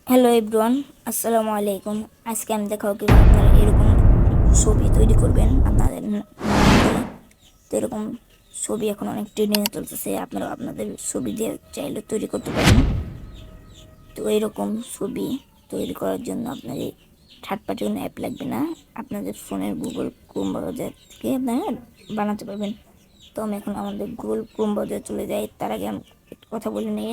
Hello everyone, আসসালামু আলাইকুম। আজকে আমি দেখাবো কিভাবে আপনারা এরকম ছবি তৈরি করবেন আপনাদের নাম দিয়ে। তো এরকম ছবি এখন অনেক ট্রেন্ডিংয়ে চলতেছে, আপনারা আপনাদের ছবি দিয়ে চাইলে তৈরি করতে পারেন। তো এরকম ছবি তৈরি করার জন্য আপনাদের থার্ড পার্টি কোনো অ্যাপ লাগবে না, আপনাদের ফোনের গুগল ক্রোম ব্রাউজার থেকে আপনারা বানাতে পারবেন। তো আমি এখন আমাদের গুগল ক্রোম ব্রাউজারে চলে যাই। তার আগে আমি একটা কথা বলে নিই।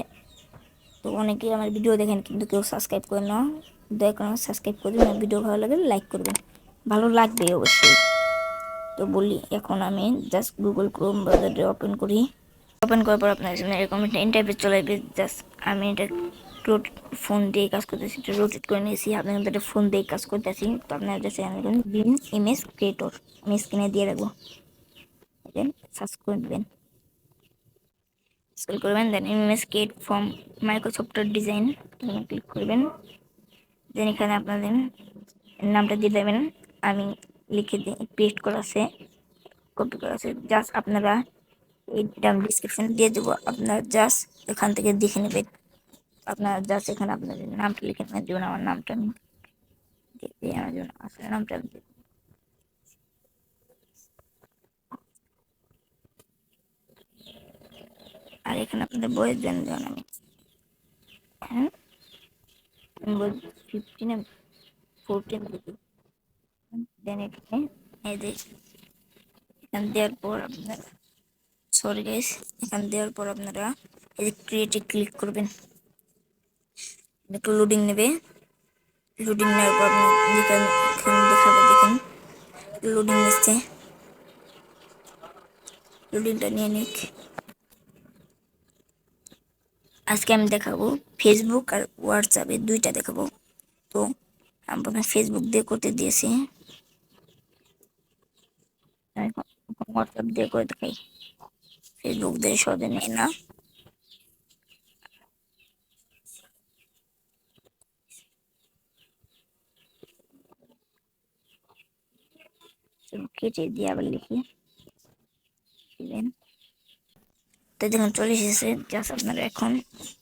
তো অনেকেই আমার ভিডিও দেখেন কিন্তু কেউ সাবস্ক্রাইব করেন না, দয়া করে আমার সাবস্ক্রাইব করে দেবেন। ভিডিও ভালো লাগলে লাইক করবেন, ভালো লাগবে অবশ্যই। তো বলি, এখন আমি জাস্ট গুগল ক্রোম ব্রাউজারটা ওপেন করি। ওপেন করার পর আপনার সামনে এরকম একটা ইন্টারফেস চলে আসবে। জাস্ট আমি এটা ফোন দিয়ে কাজ করতেছি, এটা রোটেট করে নিয়েছি। আপনি কিন্তু এটা ফোন দিয়ে কাজ করতেছি। তো আপনার জাস্ট এখানে লিখুন বিন ইমেজ ক্রিয়েটর, আমি স্ক্রিনে দিয়ে রাখবো, দেন সার্চ করে দেবেন, স্ক্রল করবেন, then image create from Microsoft design click করবেন। দেন এখানে আপনাদের নামটা দিয়ে দেবেন। আমি লিখে দিই, পেস্ট করা আছে, কপি করা আছে। জাস্ট আপনারা এইটা ডিসক্রিপশন দিয়ে দেবো, আপনারা জাস্ট এখান থেকে দেখে নেবেন। আপনারা জাস্ট এখানে আপনাদের নামটা লিখে নেবেন। যেমন আমার নামটা আমি দিয়ে দিই, আমার জন্য আসলে নামটা আমি দিই। আর এখানে আপনাদের বয়স দেন, যেমন আমি হ্যাঁ বয়স 15 14 দিই। দেন এখানে এই যে এখানে দেওয়ার পর আপনারা, সরি গাইস, এখানে দেওয়ার পর আপনারা এই যে ক্রিয়েটে ক্লিক করবেন। একটু লোডিং নেবে, লোডিং নেওয়ার পর আপনার যেখানে এখানে দেখাবে, দেখেন লোডিং নিচ্ছে, লোডিংটা নিয়ে নিক। আজকে আমি দেখাবো ফেসবুক আর হোয়াটসঅ্যাপে দুইটা দেখাবো। তো আমি প্রথমে ফেসবুক দিয়ে করতে দিয়েছি, এখন হোয়াটসঅ্যাপ দিয়ে করে দেখাই। ফেসবুক দিয়ে সহজে নেই না, কেটে দিয়ে আবার লিখি দিলেন। তো দেখুন চলে এসেছে। জাস্ট আপনারা এখন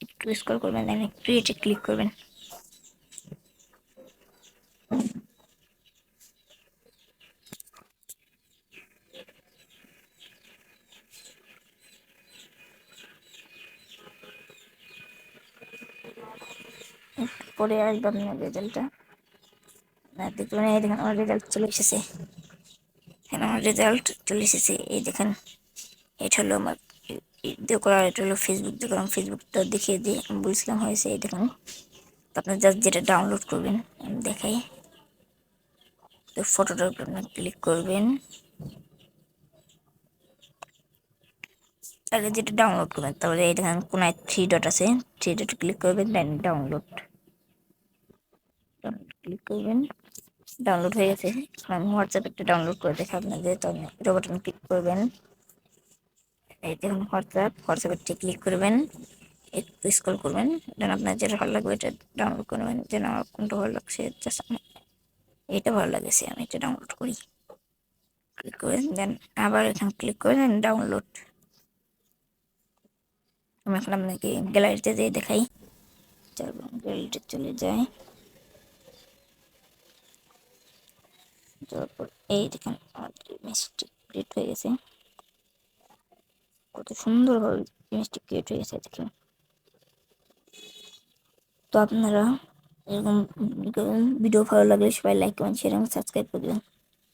একটু স্ক্রল করবেন, দেন ক্রিয়েটে ক্লিক করবেন। পরে আসবে আপনার রেজাল্টটা, দেখবেন এই দেখেন আমার রেজাল্ট চলে এসেছে। এখানে আমার রেজাল্ট চলে এসেছে, এই দেখেন এটা হলো আমার দিয়ে করা, এটা হলো ফেসবুক দিয়ে করা। ফেসবুকটা দেখিয়ে দিয়ে আমি বলছিলাম হয়েছে, এই দেখুন। তো আপনার জাস্ট যেটা ডাউনলোড করবেন আমি দেখাই। তো ফটোটার উপর আপনার ক্লিক করবেন, আগে যেটা ডাউনলোড করবেন, তারপরে এই দেখেন কোনায় থ্রি ডট আছে, থ্রি ডট ক্লিক করবেন, দেন ডাউনলোড ক্লিক করবেন। ডাউনলোড হয়ে গেছে। আমি হোয়াটসঅ্যাপ একটা ডাউনলোড করে দেখে আপনাদের, তো আপনি এটা বাটন ক্লিক করবেন। এই দেখুন হোয়াটসঅ্যাপে ক্লিক করবেন, একটু স্ক্রল করবেন, দেন আপনার যেটা ভালো লাগবে এটা ডাউনলোড করবেন। যেন আমার কোনটা ভালো লাগছে, জাস্ট এটা ভালো লাগেছে, আমি এটা ডাউনলোড করি। ক্লিক করে দেন আবার এখানে ক্লিক করে দেন ডাউনলোড। আমি এখন আপনাকে গ্যালারিতে যেয়ে দেখাই। গ্যালারিতে চলে যায়, যাওয়ার পর এই দেখেন আমার ইমেজটি ক্রিয়েট হয়ে গেছে। কত সুন্দরভাবে ইমেজটি ক্রিয়েট হয়ে গেছে দেখেন। তো আপনারা এরকম ভিডিও ভালো লাগলে সবাই লাইক কমেন্ট শেয়ার এবং সাবস্ক্রাইব করে দেবেন।